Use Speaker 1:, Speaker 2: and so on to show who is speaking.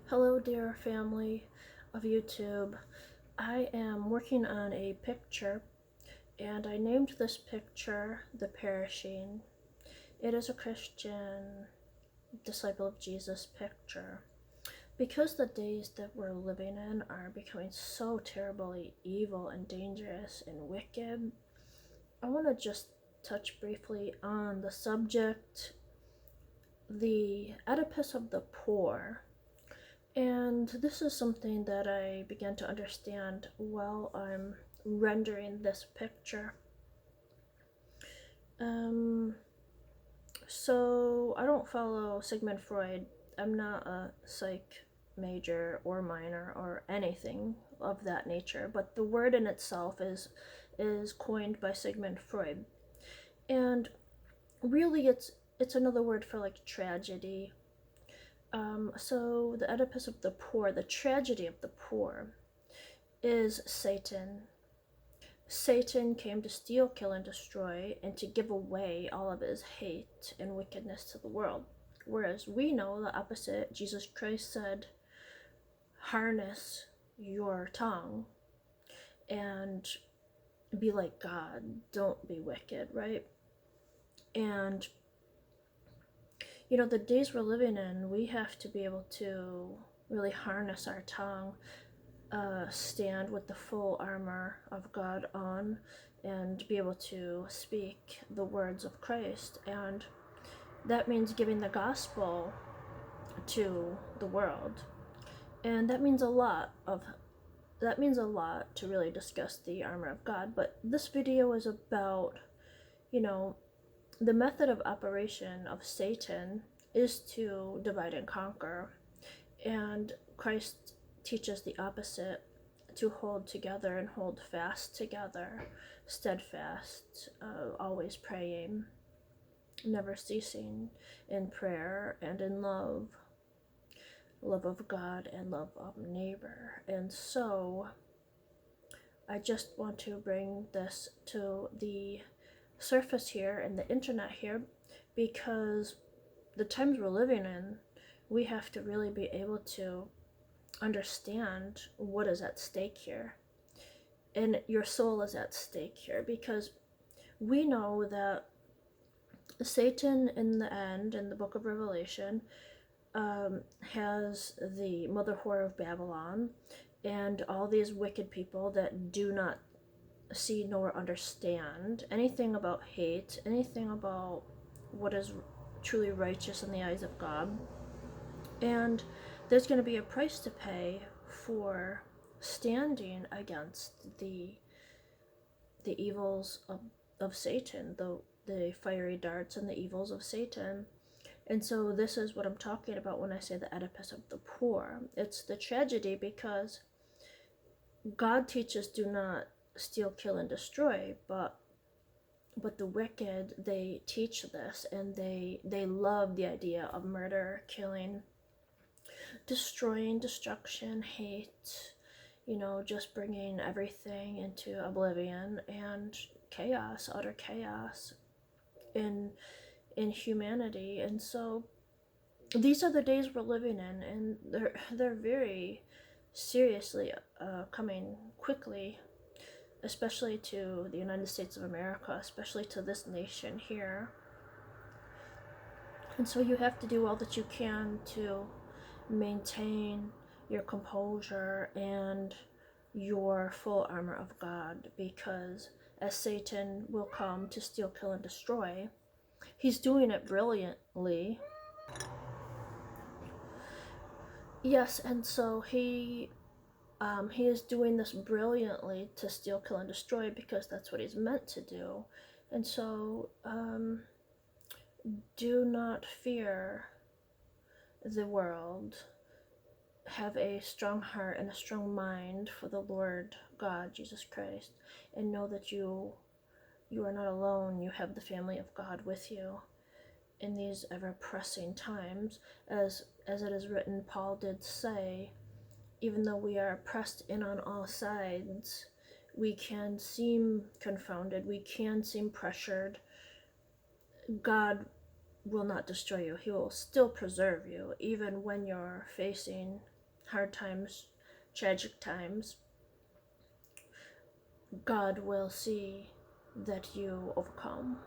Speaker 1: Hello, dear family of YouTube. I am working on a picture, and I named this picture the Parrishing. It is a Christian disciple of Jesus picture. Because the days that we're living in are becoming so terribly evil and dangerous and wicked, I want to just touch briefly on the subject, the Oedipus of the poor. And this is something that I began to understand while I'm rendering this picture. So I don't follow Sigmund Freud. I'm not a psych major or minor or anything of that nature, but the word in itself is coined by Sigmund Freud. And really it's another word for like tragedy. So the Oedipus of the poor, the tragedy of the poor, is Satan. Satan came to steal, kill, and destroy, and to give away all of his hate and wickedness to the world. Whereas we know the opposite. Jesus Christ said, harness your tongue and be like God. Don't be wicked, right? And the days we're living in, we have to be able to really harness our tongue, stand with the full armor of God on, and be able to speak the words of Christ. And that means giving the gospel to the world. And that means a lot to really discuss the armor of God. But this video is about, the method of operation of Satan is to divide and conquer. And Christ teaches the opposite, to hold together and hold fast together, steadfast, always praying, never ceasing in prayer and in love of God and love of neighbor. And so I just want to bring this to the surface here and the internet here, because the times we're living in, we have to really be able to understand what is at stake here. And your soul is at stake here, because we know that Satan, in the end, in the book of Revelation, has the mother whore of Babylon and all these wicked people that do not see nor understand anything about hate, anything about what is truly righteous in the eyes of God. And there's going to be a price to pay for standing against the evils of Satan, the fiery darts and the evils of Satan. And so this is what I'm talking about when I say the Oedipus of the poor. It's the tragedy, because God teaches do not steal, kill, and destroy, but the wicked, they teach this, and they love the idea of murder, killing, destroying, destruction, hate, just bringing everything into oblivion and chaos, utter chaos in humanity. And so these are the days we're living in, and they're very seriously coming quickly, especially to the United States of America, especially to this nation here. And so you have to do all that you can to maintain your composure and your full armor of God, because as Satan will come to steal, kill, and destroy, he's doing it brilliantly. Yes, and so he is doing this brilliantly to steal, kill, and destroy, because that's what he's meant to do. And so do not fear the world. Have a strong heart and a strong mind for the Lord God, Jesus Christ, and know that you are not alone. You have the family of God with you in these ever-pressing times. As it is written, Paul did say, even though we are pressed in on all sides, we can seem confounded, we can seem pressured, God will not destroy you. He will still preserve you, even when you're facing hard times, tragic times, God will see that you overcome.